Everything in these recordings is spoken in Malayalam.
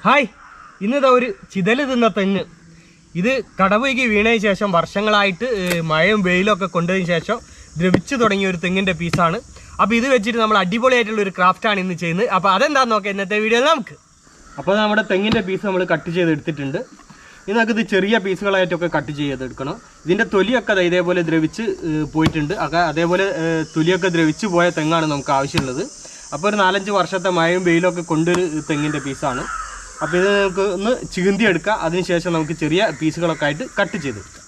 ഹായ്, ഇന്നിതാ ഒരു ചിതല് തിന്ന തെങ്ങ്. ഇത് കടപുകി വീണതിന് ശേഷം വർഷങ്ങളായിട്ട് മഴയും വെയിലും ഒക്കെ കൊണ്ടതിന് ശേഷം ദ്രവിച്ചു തുടങ്ങിയ ഒരു തെങ്ങിൻ്റെ പീസാണ്. അപ്പോൾ ഇത് വെച്ചിട്ട് നമ്മൾ അടിപൊളിയായിട്ടുള്ള ഒരു ക്രാഫ്റ്റാണ് ഇന്ന് ചെയ്യുന്നത്. അപ്പോൾ അതെന്താണെന്ന് നോക്കാം ഇന്നത്തെ വീഡിയോയിൽ നമുക്ക്. അപ്പോൾ നമ്മുടെ തെങ്ങിൻ്റെ പീസ് നമ്മൾ കട്ട് ചെയ്തെടുത്തിട്ടുണ്ട്. ഇനി നമുക്കിത് ചെറിയ പീസുകളായിട്ടൊക്കെ കട്ട് ചെയ്തെടുക്കണം. ഇതിൻ്റെ തൊലിയൊക്കെ ഇതേപോലെ ദ്രവിച്ച് പോയിട്ടുണ്ട്. അതേപോലെ തൊലിയൊക്കെ ദ്രവിച്ച് പോയ തെങ്ങാണ് നമുക്ക് ആവശ്യമുള്ളത്. അപ്പോൾ ഒരു 4-5 വർഷത്തെ മഴയും വെയിലും ഒക്കെ കൊണ്ടൊരു തെങ്ങിൻ്റെ പീസാണ്. അപ്പോൾ ഇത് നമുക്ക് ഒന്ന് ചീന്തി എടുക്കാം. അതിനുശേഷം നമുക്ക് ചെറിയ പീസുകളൊക്കെ ആയിട്ട് കട്ട് ചെയ്തെടുക്കാം.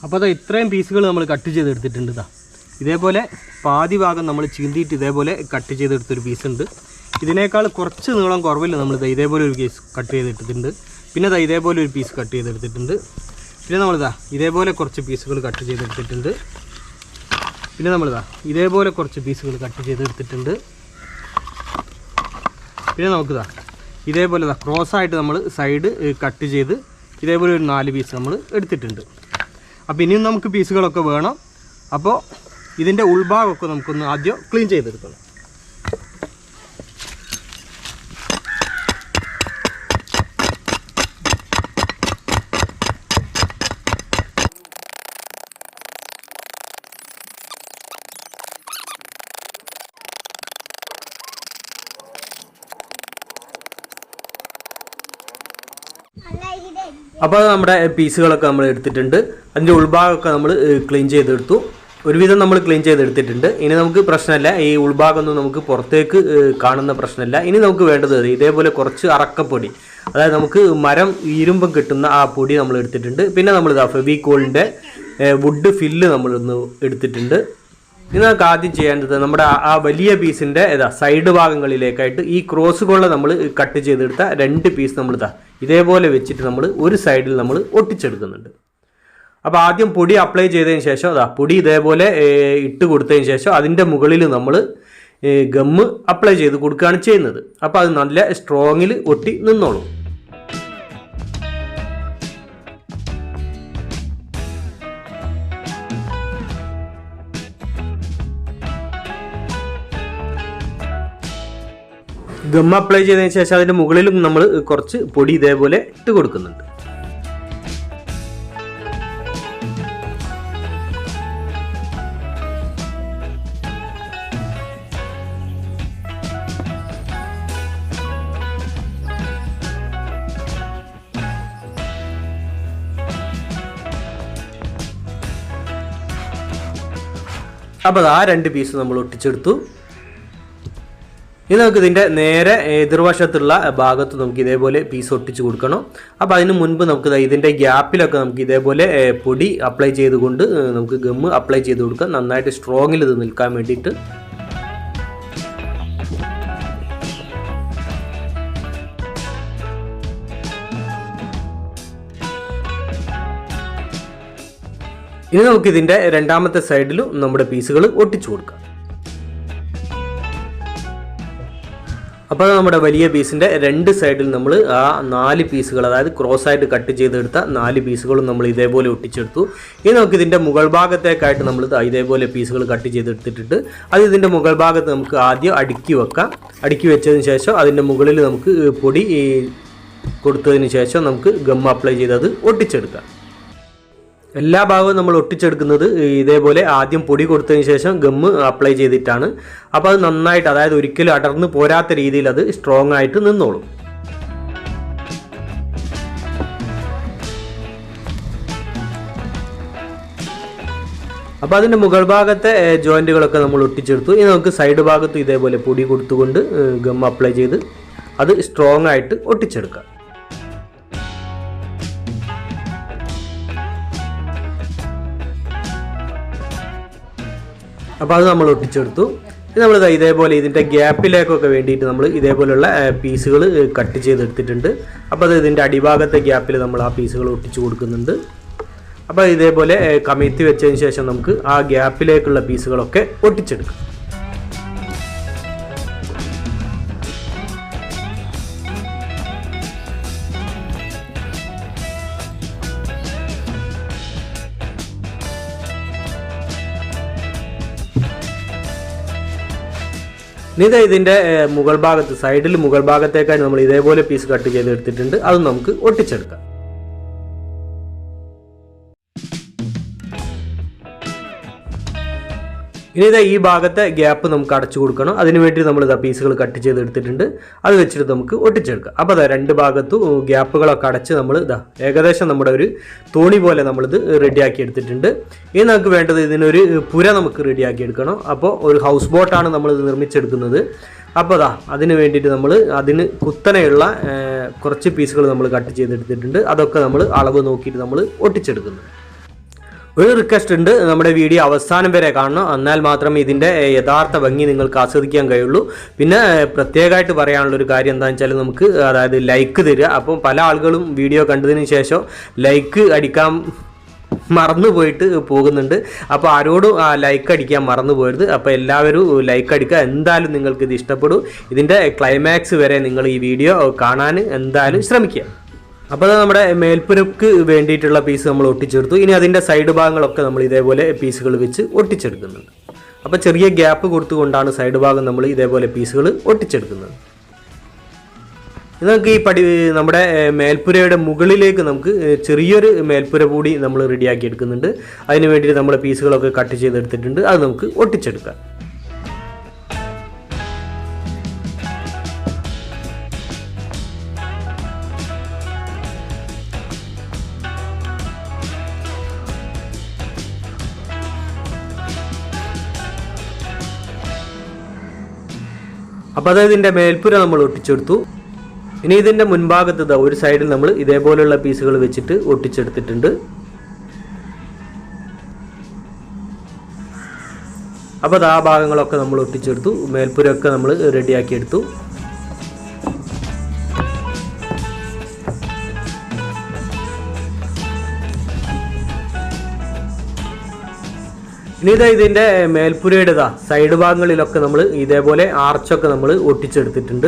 അപ്പോൾ അത് ഇത്രയും പീസുകൾ നമ്മൾ കട്ട് ചെയ്തെടുത്തിട്ടുണ്ട്. ഇതേപോലെ പാതി ഭാഗം നമ്മൾ ചീന്തിയിട്ട് ഇതേപോലെ കട്ട് ചെയ്തെടുത്തൊരു പീസുണ്ട്. ഇതിനേക്കാൾ കുറച്ച് നീളം കുറവില്ല നമ്മൾ ഇതേപോലെ ഒരു പീസ് കട്ട് ചെയ്തെടുത്തിട്ടുണ്ട്. പിന്നെ ഇതേപോലെ ഒരു പീസ് കട്ട് ചെയ്തെടുത്തിട്ടുണ്ട്. പിന്നെ നമ്മളിതാ ഇതേപോലെ കുറച്ച് പീസുകൾ കട്ട് ചെയ്തെടുത്തിട്ടുണ്ട്. പിന്നെ നമ്മളിതാ ഇതേപോലെ കുറച്ച് പീസുകൾ കട്ട് ചെയ്തെടുത്തിട്ടുണ്ട്. പിന്നെ നമുക്കിതാ ഇതേപോലെ ക്രോസായിട്ട് നമ്മൾ സൈഡ് കട്ട് ചെയ്ത് ഇതേപോലെ ഒരു 4 പീസ് നമ്മൾ എടുത്തിട്ടുണ്ട്. അപ്പോൾ ഇനിയും നമുക്ക് പീസുകളൊക്കെ വേണം. അപ്പോൾ ഇതിൻ്റെ ഉൾഭാഗമൊക്കെ നമുക്കൊന്ന് ആദ്യം ക്ലീൻ ചെയ്തെടുക്കണം. അപ്പോൾ നമ്മുടെ പീസുകളൊക്കെ നമ്മൾ എടുത്തിട്ടുണ്ട്. അതിൻ്റെ ഉൾഭാഗമൊക്കെ നമ്മൾ ക്ലീൻ ചെയ്തെടുത്തു. ഒരുവിധം നമ്മൾ ക്ലീൻ ചെയ്തെടുത്തിട്ടുണ്ട്. ഇനി നമുക്ക് പ്രശ്നമില്ല, ഈ ഉൾഭാഗമൊന്നും നമുക്ക് പുറത്തേക്ക് കാണുന്ന പ്രശ്നമില്ല. ഇനി നമുക്ക് വേണ്ടത് ഇതേപോലെ കുറച്ച് അറക്കപ്പൊടി, അതായത് നമുക്ക് മരം ഇരുമ്പം കിട്ടുന്ന ആ പൊടി നമ്മൾ എടുത്തിട്ടുണ്ട്. പിന്നെ നമ്മൾ ഫെവിക്കോളിൻ്റെ വുഡ് ഫില്ല് നമ്മളൊന്ന് എടുത്തിട്ടുണ്ട്. ഇനി നമുക്ക് ആദ്യം ചെയ്യേണ്ടത് നമ്മുടെ ആ വലിയ പീസിൻ്റെ സൈഡ് ഭാഗങ്ങളിലേക്കായിട്ട് ഈ ക്രോസ് കൊള്ള നമ്മൾ കട്ട് ചെയ്തെടുത്ത 2 പീസ് നമ്മൾ ഇതേപോലെ വെച്ചിട്ട് നമ്മൾ ഒരു സൈഡിൽ നമ്മൾ ഒട്ടിച്ചെടുക്കുന്നുണ്ട്. അപ്പോൾ ആദ്യം പൊടി അപ്ലൈ ചെയ്തതിന് ശേഷം പൊടി ഇതേപോലെ ഇട്ട് കൊടുത്തതിന് ശേഷം അതിൻ്റെ മുകളിൽ നമ്മൾ ഗമ്മ് അപ്ലൈ ചെയ്ത് കൊടുക്കുകയാണ് ചെയ്യുന്നത്. അപ്പോൾ അത് നല്ല സ്ട്രോങ്ങിൽ ഒട്ടി നിന്നോളും. ഗം അപ്ലൈ ചെയ്തതിന് ശേഷം അതിൻ്റെ മുകളിലും നമ്മൾ കുറച്ച് പൊടി ഇതേപോലെ ഇട്ട് കൊടുക്കുന്നുണ്ട്. അപ്പോൾ ആ 2 പീസ് നമ്മൾ ഒട്ടിച്ചെടുത്തു. ഇനി നമുക്ക് ഇതിൻ്റെ നേരെ എതിർവശത്തുള്ള ഭാഗത്ത് നമുക്ക് ഇതേപോലെ പീസ് ഒട്ടിച്ച് കൊടുക്കണം. അപ്പോൾ അതിന് മുൻപ് നമുക്ക് ഇതിൻ്റെ ഗ്യാപ്പിലൊക്കെ നമുക്ക് ഇതേപോലെ പൊടി അപ്ലൈ ചെയ്തുകൊണ്ട് നമുക്ക് ഗമ്മ് അപ്ലൈ ചെയ്ത് കൊടുക്കാം, നന്നായിട്ട് സ്ട്രോങ്ങിൽ ഇത് നിൽക്കാൻ വേണ്ടിയിട്ട്. ഇനി നമുക്ക് ഇതിൻ്റെ രണ്ടാമത്തെ സൈഡിലും നമ്മുടെ പീസുകൾ ഒട്ടിച്ചു കൊടുക്കാം. അപ്പോൾ നമ്മുടെ വലിയ പീസിൻ്റെ 2 സൈഡിൽ നമ്മൾ ആ 4 പീസുകൾ, അതായത് ക്രോസായിട്ട് കട്ട് ചെയ്തെടുത്ത 4 പീസുകളും നമ്മൾ ഇതേപോലെ ഒട്ടിച്ചെടുത്തു. ഇനി നമുക്ക് ഇതിൻ്റെ മുകൾ ഭാഗത്തേക്കായിട്ട് നമ്മൾ ഇതേപോലെ പീസുകൾ കട്ട് ചെയ്തെടുത്തിട്ടുണ്ട്. അത് ഇതിൻ്റെ മുകൾ ഭാഗത്ത് നമുക്ക് ആദ്യം അടുക്കി വെക്കാം. അടുക്കി വെച്ചതിന് ശേഷം അതിൻ്റെ മുകളിൽ നമുക്ക് പൊടി കൊടുത്തതിന് ശേഷം നമുക്ക് ഗം അപ്ലൈ ചെയ്ത് അത് ഒട്ടിച്ചെടുക്കാം. എല്ലാ ഭാഗവും നമ്മൾ ഒട്ടിച്ചെടുക്കുന്നത് ഇതേപോലെ ആദ്യം പൊടി കൊടുത്തതിന് ശേഷം ഗമ്മ് അപ്ലൈ ചെയ്തിട്ടാണ്. അപ്പോൾ അത് നന്നായിട്ട്, അതായത് ഒരിക്കലും അടർന്ന് പോരാത്ത രീതിയിൽ അത് സ്ട്രോങ് ആയിട്ട് നിന്നോളും. അപ്പോൾ അതിൻ്റെ മുകൾ ഭാഗത്തെ ജോയിൻറ്റുകളൊക്കെ നമ്മൾ ഒട്ടിച്ചെടുത്തു. ഇനി നമുക്ക് സൈഡ് ഭാഗത്ത് ഇതേപോലെ പൊടി കൊടുത്തുകൊണ്ട് ഗം അപ്ലൈ ചെയ്ത് അത് സ്ട്രോങ് ആയിട്ട് ഒട്ടിച്ചെടുക്കാം. അപ്പോൾ അത് നമ്മൾ ഒട്ടിച്ചെടുത്തു. നമ്മൾ ഇതേപോലെ ഇതിൻ്റെ ഗ്യാപ്പിലേക്കൊക്കെ വേണ്ടിയിട്ട് നമ്മൾ ഇതേപോലെയുള്ള പീസുകൾ കട്ട് ചെയ്തെടുത്തിട്ടുണ്ട്. അപ്പോൾ അത് ഇതിൻ്റെ അടിഭാഗത്തെ ഗ്യാപ്പിൽ നമ്മൾ ആ പീസുകൾ ഒട്ടിച്ചു കൊടുക്കുന്നുണ്ട്. അപ്പോൾ ഇതേപോലെ കമിഴ്ത്തി വെച്ചതിന് ശേഷം നമുക്ക് ആ ഗ്യാപ്പിലേക്കുള്ള പീസുകളൊക്കെ ഒട്ടിച്ചെടുക്കാം. ഇനി ഇതിൻ്റെ മുകൾ ഭാഗത്ത് സൈഡിൽ മുകൾ ഭാഗത്തേക്കാണ് നമ്മൾ ഇതേപോലെ പീസ് കട്ട് ചെയ്തെടുത്തിട്ടുണ്ട്. അത് നമുക്ക് ഒട്ടിച്ചെടുക്കാം. ഇനി ഈ ഭാഗത്തെ ഗ്യാപ്പ് നമുക്ക് അടച്ചു കൊടുക്കണം. അതിനുവേണ്ടി നമ്മൾ പീസുകൾ കട്ട് ചെയ്തെടുത്തിട്ടുണ്ട്. അത് വെച്ചിട്ട് നമുക്ക് ഒട്ടിച്ചെടുക്കാം. അപ്പോൾ രണ്ട് ഭാഗത്തും ഗ്യാപ്പുകളൊക്കെ അടച്ച് നമ്മൾ ഏകദേശം നമ്മുടെ ഒരു തോണി പോലെ നമ്മളിത് റെഡിയാക്കി എടുത്തിട്ടുണ്ട്. ഇനി നമുക്ക് വേണ്ടത് ഇതിനൊരു പുര നമുക്ക് റെഡിയാക്കി എടുക്കണം. അപ്പോൾ ഒരു ഹൗസ് ബോട്ടാണ് നമ്മളിത് നിർമ്മിച്ചെടുക്കുന്നത്. അപ്പോൾ അതിന് വേണ്ടിയിട്ട് നമ്മൾ അതിന് കുത്തനെയുള്ള കുറച്ച് പീസുകൾ നമ്മൾ കട്ട് ചെയ്തെടുത്തിട്ടുണ്ട്. അതൊക്കെ നമ്മൾ അളവ് നോക്കിയിട്ട് നമ്മൾ ഒട്ടിച്ചെടുക്കുന്നു. ഒരു റിക്വസ്റ്റ് ഉണ്ട്, നമ്മുടെ വീഡിയോ അവസാനം വരെ കാണണം. എന്നാൽ മാത്രമേ ഇതിൻ്റെ യഥാർത്ഥ ഭംഗി നിങ്ങൾക്ക് ആസ്വദിക്കാൻ കഴിയുള്ളൂ. പിന്നെ പ്രത്യേകമായിട്ട് പറയാനുള്ളൊരു കാര്യം എന്താണെന്ന് വെച്ചാൽ നമുക്ക് അതായത് ലൈക്ക് തരിക. അപ്പം പല ആളുകളും വീഡിയോ കണ്ടതിന് ശേഷം ലൈക്ക് അടിക്കാൻ മറന്നു പോയിട്ട് പോകുന്നുണ്ട്. അപ്പോൾ ആരോടും ലൈക്ക് അടിക്കാൻ മറന്നു പോകരുത്. അപ്പോൾ എല്ലാവരും ലൈക്ക് അടിക്കുക. എന്തായാലും നിങ്ങൾക്ക് ഇത് ഇഷ്ടപ്പെടും. ഇതിൻ്റെ ക്ലൈമാക്സ് വരെ നിങ്ങൾ ഈ വീഡിയോ കാണാൻ എന്തായാലും ശ്രമിക്കുക. അപ്പോൾ നമ്മുടെ മേൽപ്പുരക്ക് വേണ്ടിയിട്ടുള്ള പീസ് നമ്മൾ ഒട്ടിച്ചെടുത്തു. ഇനി അതിൻ്റെ സൈഡ് ഭാഗങ്ങളൊക്കെ നമ്മൾ ഇതേപോലെ പീസുകൾ വെച്ച് ഒട്ടിച്ചെടുക്കുന്നുണ്ട്. അപ്പോൾ ചെറിയ ഗ്യാപ്പ് കൊടുത്തുകൊണ്ടാണ് സൈഡ് ഭാഗം നമ്മൾ ഇതേപോലെ പീസുകൾ ഒട്ടിച്ചെടുക്കുന്നത്. ഇത് നമുക്ക് ഈ നമ്മുടെ മേൽപ്പുരയുടെ മുകളിലേക്ക് നമുക്ക് ചെറിയൊരു മേൽപ്പുര കൂടി നമ്മൾ റെഡിയാക്കി എടുക്കുന്നുണ്ട്. അതിന് വേണ്ടിയിട്ട് നമ്മൾ പീസുകളൊക്കെ കട്ട് ചെയ്തെടുത്തിട്ടുണ്ട്. അത് നമുക്ക് ഒട്ടിച്ചെടുക്കാം. അപ്പോൾ അതായത് ഇതിൻ്റെ മേൽപ്പുര നമ്മൾ ഒട്ടിച്ചെടുത്തു. ഇനി ഇതിൻ്റെ മുൻഭാഗത്ത് ഒരു സൈഡിൽ നമ്മൾ ഇതേപോലെയുള്ള പീസുകൾ വെച്ചിട്ട് ഒട്ടിച്ചെടുത്തിട്ടുണ്ട്. അപ്പോൾ ആ ഭാഗങ്ങളൊക്കെ നമ്മൾ ഒട്ടിച്ചെടുത്തു. മേൽപ്പുരമൊക്കെ നമ്മൾ റെഡിയാക്കി എടുത്തു. ഇനി ഇതിൻ്റെ മേൽപ്പുരയുടെ സൈഡ് ഭാഗങ്ങളിലൊക്കെ നമ്മൾ ഇതേപോലെ ആർച്ചൊക്കെ നമ്മൾ ഒട്ടിച്ചെടുത്തിട്ടുണ്ട്.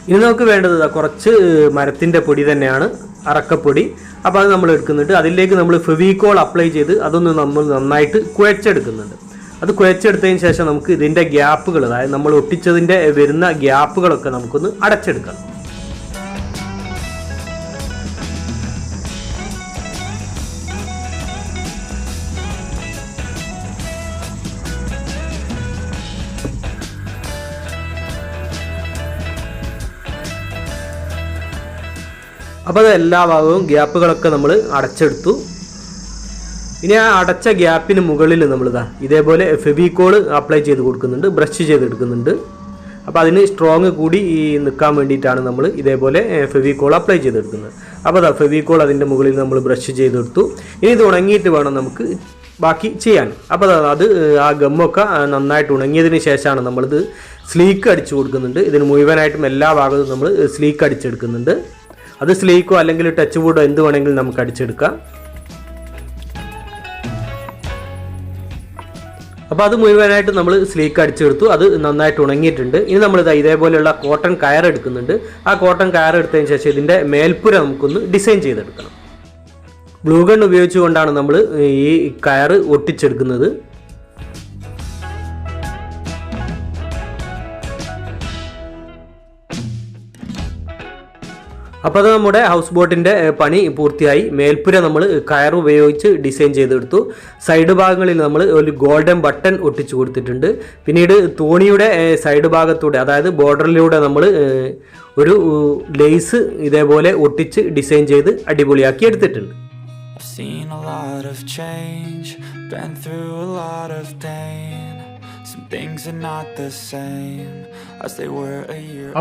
ഇനി നമുക്ക് വേണ്ടത് കുറച്ച് മരത്തിൻ്റെ പൊടി തന്നെയാണ്, അറക്കപ്പൊടി. അപ്പോൾ അത് നമ്മൾ എടുക്കുന്നുണ്ട്. അതിലേക്ക് നമ്മൾ ഫെവിക്കോൾ അപ്ലൈ ചെയ്ത് അതൊന്ന് നമ്മൾ നന്നായിട്ട് കുഴച്ചെടുക്കുന്നുണ്ട്. അത് കുഴച്ചെടുത്തതിന് ശേഷം നമുക്ക് ഇതിൻ്റെ ഗ്യാപ്പുകൾ, അതായത് നമ്മൾ ഒട്ടിച്ചതിൻ്റെ വരുന്ന ഗ്യാപ്പുകളൊക്കെ നമുക്കൊന്ന് അടച്ചെടുക്കണം. അപ്പോൾ അത് എല്ലാ ഭാഗവും ഗ്യാപ്പുകളൊക്കെ നമ്മൾ അടച്ചെടുത്തു. ഇനി ആ അടച്ച ഗ്യാപ്പിന് മുകളിൽ നമ്മൾ ഇതേപോലെ ഫെവിക്കോൾ അപ്ലൈ ചെയ്ത് കൊടുക്കുന്നുണ്ട്, ബ്രഷ് ചെയ്തെടുക്കുന്നുണ്ട്. അപ്പോൾ അതിന് സ്ട്രോങ് കൂടി നിൽക്കാൻ വേണ്ടിയിട്ടാണ് നമ്മൾ ഇതേപോലെ ഫെവിക്കോൾ അപ്ലൈ ചെയ്തെടുക്കുന്നത്. അപ്പോൾ ഫെവിക്കോൾ അതിൻ്റെ മുകളിൽ നമ്മൾ ബ്രഷ് ചെയ്തെടുത്തു. ഇനി ഇത് ഉണങ്ങിയിട്ട് വേണം നമുക്ക് ബാക്കി ചെയ്യാൻ. അപ്പോൾ അത് ആ ഗമ്മൊക്കെ നന്നായിട്ട് ഉണങ്ങിയതിന് ശേഷമാണ് നമ്മളിത് സ്ലീക്ക് അടിച്ചു കൊടുക്കുന്നുണ്ട്. ഇതിന് മുഴുവനായിട്ടും എല്ലാ ഭാഗത്തും നമ്മൾ സ്ലീക്ക് അടിച്ചെടുക്കുന്നുണ്ട്. അത് സ്ലീക്കോ അല്ലെങ്കിൽ ടച്ച് വുഡോ എന്ത് വേണമെങ്കിലും നമുക്ക് അടിച്ചെടുക്കാം. അപ്പോൾ അത് മുഴുവനായിട്ട് നമ്മൾ സ്ലീക്ക് അടിച്ചെടുത്തു. അത് നന്നായിട്ട് ഉണങ്ങിയിട്ടുണ്ട്. ഇനി നമ്മൾ ഇതേപോലെയുള്ള കോട്ടൺ കയർ എടുക്കുന്നുണ്ട്. ആ കോട്ടൺ കയർ എടുത്തതിന് ശേഷം ഇതിൻ്റെ മേൽപ്പുര നമുക്കൊന്ന് ഡിസൈൻ ചെയ്തെടുക്കണം. ഗ്ലൂ ഗൺ ഉപയോഗിച്ചുകൊണ്ടാണ് നമ്മൾ ഈ കയർ ഒട്ടിച്ചെടുക്കുന്നത്. അപ്പോൾ അത് നമ്മുടെ ഹൗസ് ബോട്ടിൻ്റെ പണി പൂർത്തിയായി. മേൽപ്പുര നമ്മൾ കയർ ഉപയോഗിച്ച് ഡിസൈൻ ചെയ്തെടുത്തു. സൈഡ് ഭാഗങ്ങളിൽ നമ്മൾ ഒരു ഗോൾഡൻ ബട്ടൺ ഒട്ടിച്ചു കൊടുത്തിട്ടുണ്ട്. പിന്നീട് തോണിയുടെ സൈഡ് ഭാഗത്തൂടെ, അതായത് ബോർഡറിലൂടെ നമ്മൾ ഒരു ലേസ് ഇതേപോലെ ഒട്ടിച്ച് ഡിസൈൻ ചെയ്ത് അടിപൊളിയാക്കി എടുത്തിട്ടുണ്ട്.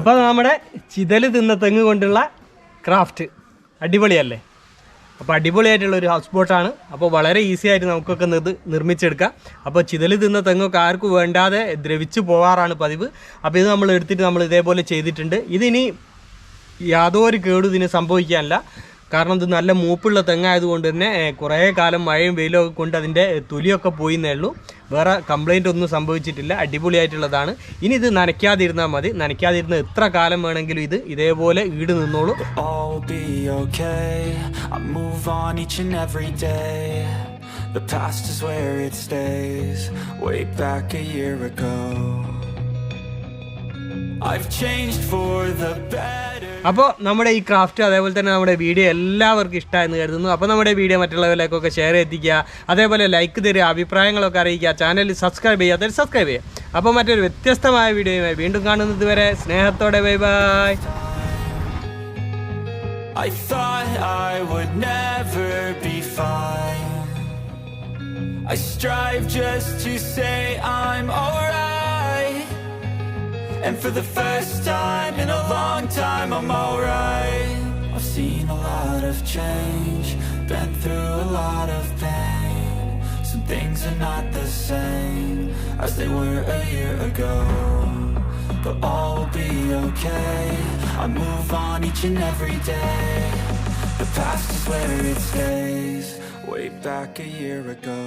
അപ്പോൾ നമ്മുടെ ചിതല് തിന്ന തെങ്ങ് കൊണ്ടുള്ള ക്രാഫ്റ്റ് അടിപൊളിയല്ലേ? അപ്പോൾ അടിപൊളിയായിട്ടുള്ള ഒരു ഹൗസ് ബോട്ടാണ്. അപ്പോൾ വളരെ ഈസി ആയിട്ട് നമുക്കൊക്കെ നിർമ്മിച്ചെടുക്കാം. അപ്പോൾ ചിതൽ തിന്ന തെങ്ങൊക്കെ ആർക്കും വേണ്ടാതെ ദ്രവിച്ച് പോവാറാണ് പതിവ്. അപ്പോൾ ഇത് നമ്മൾ എടുത്തിട്ട് നമ്മൾ ഇതേപോലെ ചെയ്തിട്ടുണ്ട്. ഇതിനി യാതൊരു കേടും ഇതിന് സംഭവിക്കാനില്ല. കാരണം ഇത് നല്ല മൂപ്പുള്ള തെങ്ങായതുകൊണ്ട് തന്നെ കുറേ കാലം മഴയും വെയിലും ഒക്കെ കൊണ്ട് അതിൻ്റെ തൊലിയൊക്കെ പോയിന്നേ ഉള്ളൂ. വേറെ കംപ്ലൈൻ്റ് ഒന്നും സംഭവിച്ചിട്ടില്ല. അടിപൊളിയായിട്ടുള്ളതാണ്. ഇനി ഇത് നനയ്ക്കാതിരുന്നാൽ മതി. നനയ്ക്കാതിരുന്ന എത്ര കാലം വേണമെങ്കിലും ഇത് ഇതേപോലെ ഈട് നിന്നോളൂ. അപ്പോൾ നമ്മുടെ ഈ ക്രാഫ്റ്റ് അതേപോലെ തന്നെ നമ്മുടെ വീഡിയോ എല്ലാവർക്കും ഇഷ്ടമായെന്ന് കരുതുന്നു. അപ്പോൾ നമ്മുടെ വീഡിയോ മറ്റുള്ളവരിലേക്കൊക്കെ ഷെയർ എത്തിക്കുക, അതേപോലെ ലൈക്ക് തരിക, അഭിപ്രായങ്ങളൊക്കെ അറിയിക്കുക, ചാനൽ സബ്സ്ക്രൈബ് ചെയ്യാത്തവർ സബ്സ്ക്രൈബ് ചെയ്യുക. അപ്പോൾ മറ്റൊരു വ്യത്യസ്തമായ വീഡിയോയുമായി വീണ്ടും കാണുന്നത് വരെ സ്നേഹത്തോടെ bye bye. I thought I would never be fine. I strive just to say I'm alright. And for the first time in a long time I'm alright. I've seen a lot of change, been through a lot of pain. Some things are not the same as they were a year ago, but all will be okay. I move on each and every day. The past is where it stays, way back a year ago.